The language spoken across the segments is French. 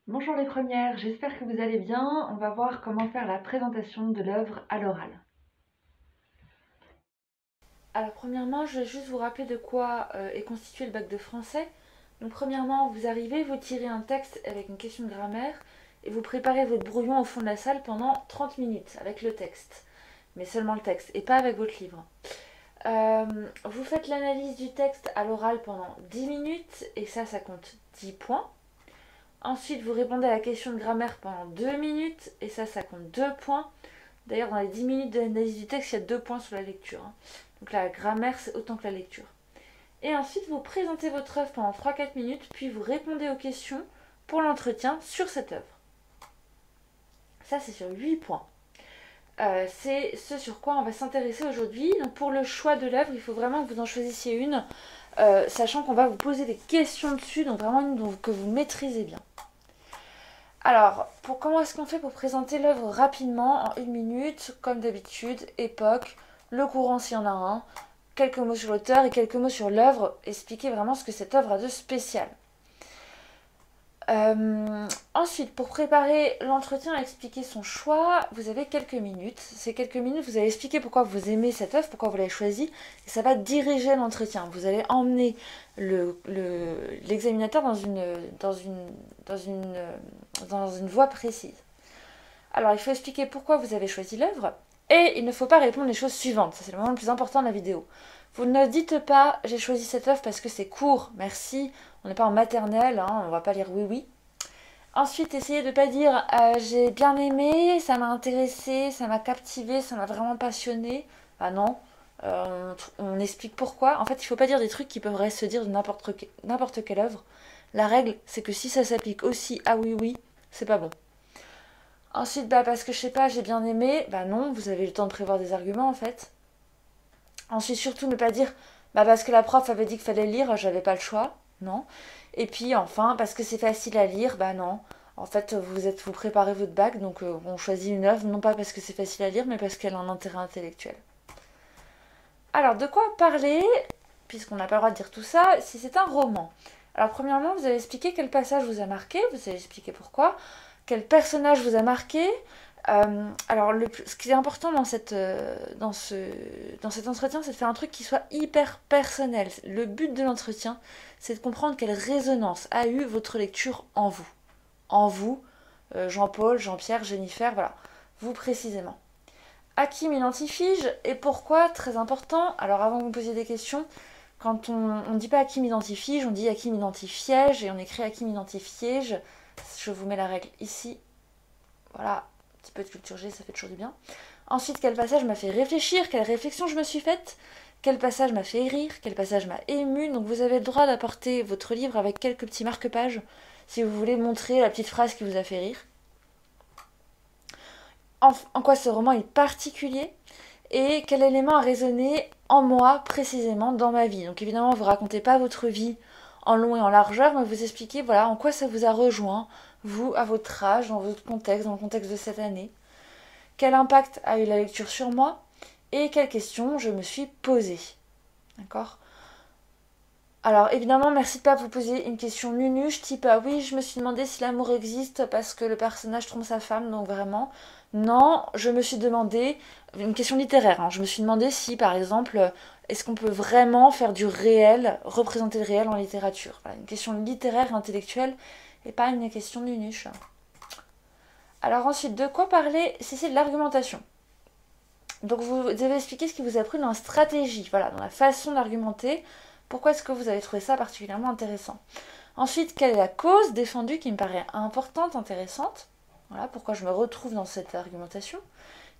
Bonjour les premières, j'espère que vous allez bien. On va voir comment faire la présentation de l'œuvre à l'oral. Alors premièrement, je vais juste vous rappeler de quoi est constitué le bac de français. Donc premièrement, vous arrivez, vous tirez un texte avec une question de grammaire et vous préparez votre brouillon au fond de la salle pendant 30 minutes avec le texte. Mais seulement le texte et pas avec votre livre. Vous faites l'analyse du texte à l'oral pendant 10 minutes et ça compte 10 points. Ensuite, vous répondez à la question de grammaire pendant 2 minutes et ça compte 2 points. D'ailleurs, dans les 10 minutes d'analyse du texte, il y a 2 points sur la lecture. Donc la grammaire, c'est autant que la lecture. Et ensuite, vous présentez votre œuvre pendant 3-4 minutes, puis vous répondez aux questions pour l'entretien sur cette œuvre. Ça, c'est sur 8 points. C'est ce sur quoi on va s'intéresser aujourd'hui. Donc pour le choix de l'œuvre, il faut vraiment que vous en choisissiez une, sachant qu'on va vous poser des questions dessus, donc vraiment une que vous maîtrisez bien. Alors, comment est-ce qu'on fait pour présenter l'œuvre rapidement, en 1 minute, comme d'habitude, époque, le courant s'il y en a un, quelques mots sur l'auteur et quelques mots sur l'œuvre, expliquer vraiment ce que cette œuvre a de spécial. Ensuite, pour préparer l'entretien et expliquer son choix, vous avez quelques minutes. Ces quelques minutes, vous allez expliquer pourquoi vous aimez cette œuvre, pourquoi vous l'avez choisie, et ça va diriger l'entretien. Vous allez emmener l'examinateur dans une voie précise. Alors, il faut expliquer pourquoi vous avez choisi l'œuvre, et il ne faut pas répondre les choses suivantes. Ça, c'est le moment le plus important de la vidéo. Vous ne dites pas j'ai choisi cette œuvre parce que c'est court, merci. On n'est pas en maternelle, hein, on va pas lire oui oui. Ensuite, essayez de ne pas dire j'ai bien aimé, ça m'a intéressé, ça m'a captivé, ça m'a vraiment passionné. Ah non, on explique pourquoi. En fait, il ne faut pas dire des trucs qui peuvent se dire de n'importe quelle œuvre. La règle, c'est que si ça s'applique aussi à oui oui, c'est pas bon. Ensuite, parce que je sais pas, j'ai bien aimé, non, vous avez eu le temps de prévoir des arguments en fait. Ensuite, surtout ne pas dire parce que la prof avait dit qu'il fallait lire, j'avais pas le choix. Non. Et puis enfin, parce que c'est facile à lire, non. En fait, vous préparez votre bac, donc on choisit une œuvre, non pas parce que c'est facile à lire, mais parce qu'elle a un intérêt intellectuel. Alors, de quoi parler, puisqu'on n'a pas le droit de dire tout ça, si c'est un roman. Alors, premièrement, vous allez expliquer quel passage vous a marqué, vous allez expliquer pourquoi, quel personnage vous a marqué. Alors, ce qui est important dans cet entretien, c'est de faire un truc qui soit hyper personnel. Le but de l'entretien, c'est de comprendre quelle résonance a eu votre lecture en vous. En vous, Jean-Paul, Jean-Pierre, Jennifer, voilà. Vous précisément. À qui m'identifie-je et pourquoi? Très important. Alors, avant que vous me posiez des questions, quand on ne dit pas à qui m'identifie-je, on dit à qui m'identifiais-je et on écrit à qui m'identifiais-je. Je vous mets la règle ici. Voilà, un petit peu de culture G, ça fait toujours du bien. Ensuite, quel passage m'a fait réfléchir, quelle réflexion je me suis faite, quel passage m'a fait rire, quel passage m'a ému. Donc vous avez le droit d'apporter votre livre avec quelques petits marque-pages si vous voulez montrer la petite phrase qui vous a fait rire. En quoi ce roman est particulier et quel élément a résonné en moi précisément dans ma vie. Donc évidemment, vous ne racontez pas votre vie en long et en largeur, mais vous expliquez voilà en quoi ça vous a rejoint, vous, à votre âge, dans votre contexte, dans le contexte de cette année. Quel impact a eu la lecture sur moi et quelles questions je me suis posée. D'accord? Alors évidemment, merci de ne pas vous poser une question nunuche, type ah oui, je me suis demandé si l'amour existe parce que le personnage trompe sa femme, donc vraiment. Non, je me suis demandé, une question littéraire, hein, je me suis demandé si par exemple, est-ce qu'on peut vraiment faire du réel, représenter le réel en littérature? Voilà, une question littéraire, intellectuelle, et pas une question nunuche. Alors ensuite, de quoi parler si c'est de l'argumentation? Donc vous devez expliquer ce qui vous a plu dans la stratégie, voilà, dans la façon d'argumenter. Pourquoi est-ce que vous avez trouvé ça particulièrement intéressant? Ensuite, quelle est la cause défendue qui me paraît importante, intéressante? Voilà, pourquoi je me retrouve dans cette argumentation.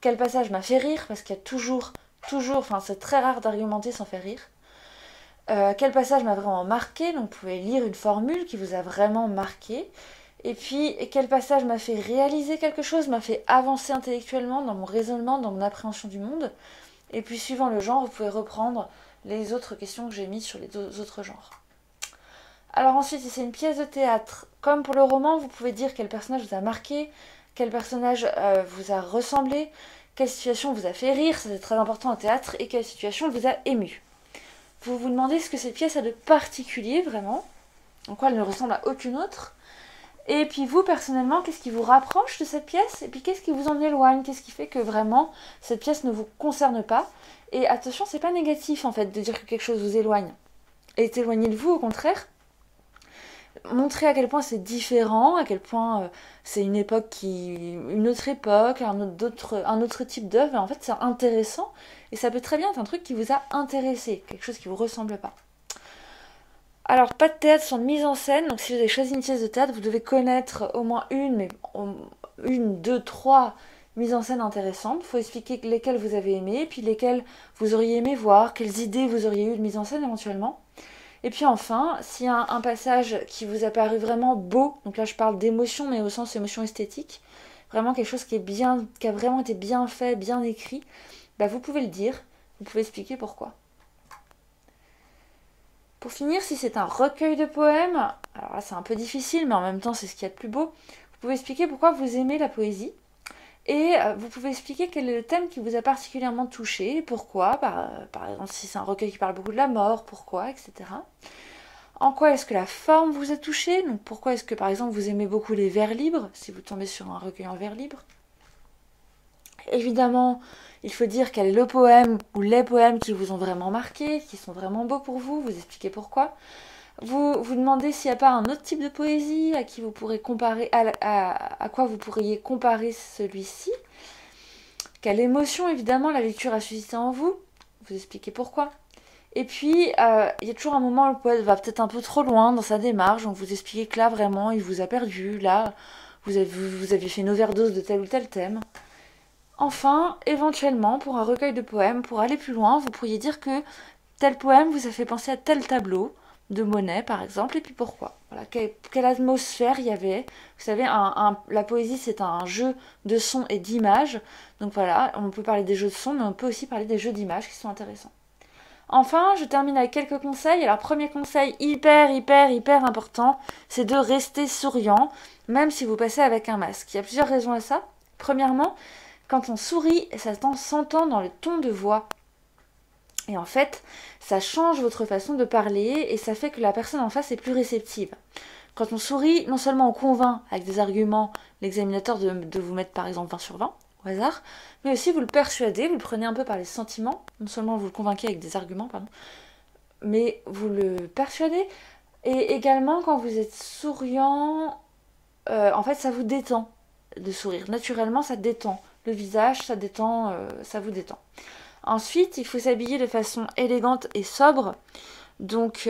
Quel passage m'a fait rire? Parce qu'il y a toujours, enfin c'est très rare d'argumenter sans faire rire. Quel passage m'a vraiment marqué? Donc vous pouvez lire une formule qui vous a vraiment marqué. Et puis, quel passage m'a fait réaliser quelque chose, m'a fait avancer intellectuellement dans mon raisonnement, dans mon appréhension du monde. Et puis, suivant le genre, vous pouvez reprendre les autres questions que j'ai mises sur les deux autres genres. Alors ensuite, si c'est une pièce de théâtre, comme pour le roman, vous pouvez dire quel personnage vous a marqué, quel personnage vous a ressemblé, quelle situation vous a fait rire, ça c'est très important au théâtre, et quelle situation vous a ému. Vous vous demandez ce que cette pièce a de particulier, vraiment, en quoi elle ne ressemble à aucune autre, Et puis vous, personnellement, qu'est-ce qui vous rapproche de cette pièce? Et puis qu'est-ce qui vous en éloigne? Qu'est-ce qui fait que vraiment cette pièce ne vous concerne pas? Et attention, c'est pas négatif en fait de dire que quelque chose vous éloigne. Et éloigné de vous, au contraire. Montrer à quel point c'est différent, à quel point c'est une époque une autre époque, un autre type d'œuvre. Et en fait, c'est intéressant. Et ça peut très bien être un truc qui vous a intéressé, quelque chose qui vous ressemble pas. Alors, pas de théâtre sans de mise en scène. Donc, si vous avez choisi une pièce de théâtre, vous devez connaître au moins une, deux, trois mises en scène intéressantes. Il faut expliquer lesquelles vous avez aimé, puis lesquelles vous auriez aimé voir, quelles idées vous auriez eu de mise en scène éventuellement. Et puis enfin, s'il y a un passage qui vous a paru vraiment beau, donc là je parle d'émotion, mais au sens émotion esthétique, vraiment quelque chose qui a vraiment été bien fait, bien écrit, bah vous pouvez le dire, vous pouvez expliquer pourquoi. Pour finir, si c'est un recueil de poèmes, alors là c'est un peu difficile, mais en même temps c'est ce qu'il y a de plus beau, vous pouvez expliquer pourquoi vous aimez la poésie, et vous pouvez expliquer quel est le thème qui vous a particulièrement touché, pourquoi, par exemple si c'est un recueil qui parle beaucoup de la mort, pourquoi, etc. En quoi est-ce que la forme vous a touché? Donc pourquoi est-ce que par exemple vous aimez beaucoup les vers libres, si vous tombez sur un recueil en vers libres? Évidemment, il faut dire quel est le poème ou les poèmes qui vous ont vraiment marqué, qui sont vraiment beaux pour vous, vous expliquez pourquoi. Vous demandez s'il n'y a pas un autre type de poésie à qui vous pourrez comparer, à quoi vous pourriez comparer celui-ci. Quelle émotion évidemment la lecture a suscité en vous, vous expliquez pourquoi. Et puis, il y a toujours un moment où le poète va peut-être un peu trop loin dans sa démarche, donc vous expliquez que là, vraiment, il vous a perdu, là, vous aviez fait une overdose de tel ou tel thème. Enfin, éventuellement, pour un recueil de poèmes, pour aller plus loin, vous pourriez dire que tel poème vous a fait penser à tel tableau de Monet, par exemple, et puis pourquoi. Voilà, quelle atmosphère il y avait. Vous savez, la poésie, c'est un jeu de sons et d'images. Donc voilà, on peut parler des jeux de sons, mais on peut aussi parler des jeux d'images qui sont intéressants. Enfin, je termine avec quelques conseils. Alors, premier conseil hyper important, c'est de rester souriant, même si vous passez avec un masque. Il y a plusieurs raisons à ça. Premièrement, quand on sourit, ça s'entend dans le ton de voix. Et en fait, ça change votre façon de parler et ça fait que la personne en face est plus réceptive. Quand on sourit, non seulement on convainc avec des arguments l'examinateur de vous mettre par exemple 20 sur 20, au hasard, mais aussi vous le persuadez, vous le prenez un peu par les sentiments, non seulement vous le convainquez avec des arguments, pardon, mais vous le persuadez. Et également, quand vous êtes souriant, en fait, ça vous détend de sourire. Naturellement, ça détend le visage, ça détend, ça vous détend. Ensuite, il faut s'habiller de façon élégante et sobre. Donc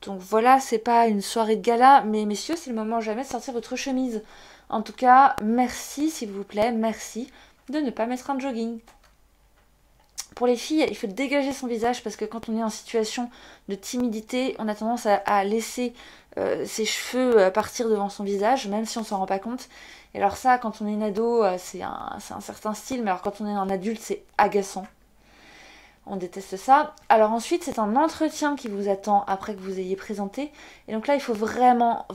voilà, c'est pas une soirée de gala, mais messieurs, c'est le moment jamais de sortir votre chemise. En tout cas, merci, s'il vous plaît, merci de ne pas mettre un jogging. Pour les filles, il faut dégager son visage parce que quand on est en situation de timidité, on a tendance à laisser ses cheveux partir devant son visage, même si on s'en rend pas compte. Et alors ça, quand on est une ado, c'est un certain style, mais alors quand on est un adulte, c'est agaçant. On déteste ça. Alors ensuite, c'est un entretien qui vous attend après que vous ayez présenté. Et donc là, il faut vraiment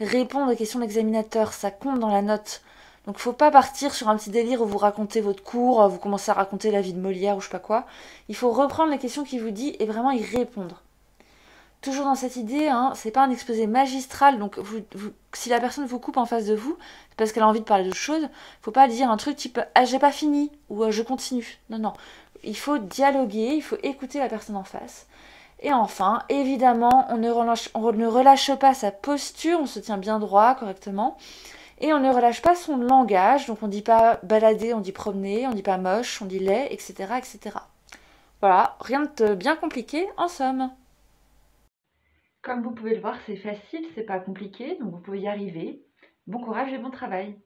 répondre aux questions de l'examinateur. Ça compte dans la note. Donc faut pas partir sur un petit délire où vous racontez votre cours, vous commencez à raconter la vie de Molière ou je sais pas quoi. Il faut reprendre les questions qu'il vous dit et vraiment y répondre. Toujours dans cette idée, hein, c'est pas un exposé magistral, donc si la personne vous coupe en face de vous, c'est parce qu'elle a envie de parler d'autre chose, faut pas dire un truc type « Ah, j'ai pas fini » ou « Je continue ». Non. Il faut dialoguer, il faut écouter la personne en face. Et enfin, évidemment, on ne relâche pas sa posture, on se tient bien droit, correctement. Et on ne relâche pas son langage, donc on dit pas balader, on dit promener, on dit pas moche, on dit laid, etc. etc. Voilà, rien de bien compliqué en somme. Comme vous pouvez le voir, c'est facile, c'est pas compliqué, donc vous pouvez y arriver. Bon courage et bon travail.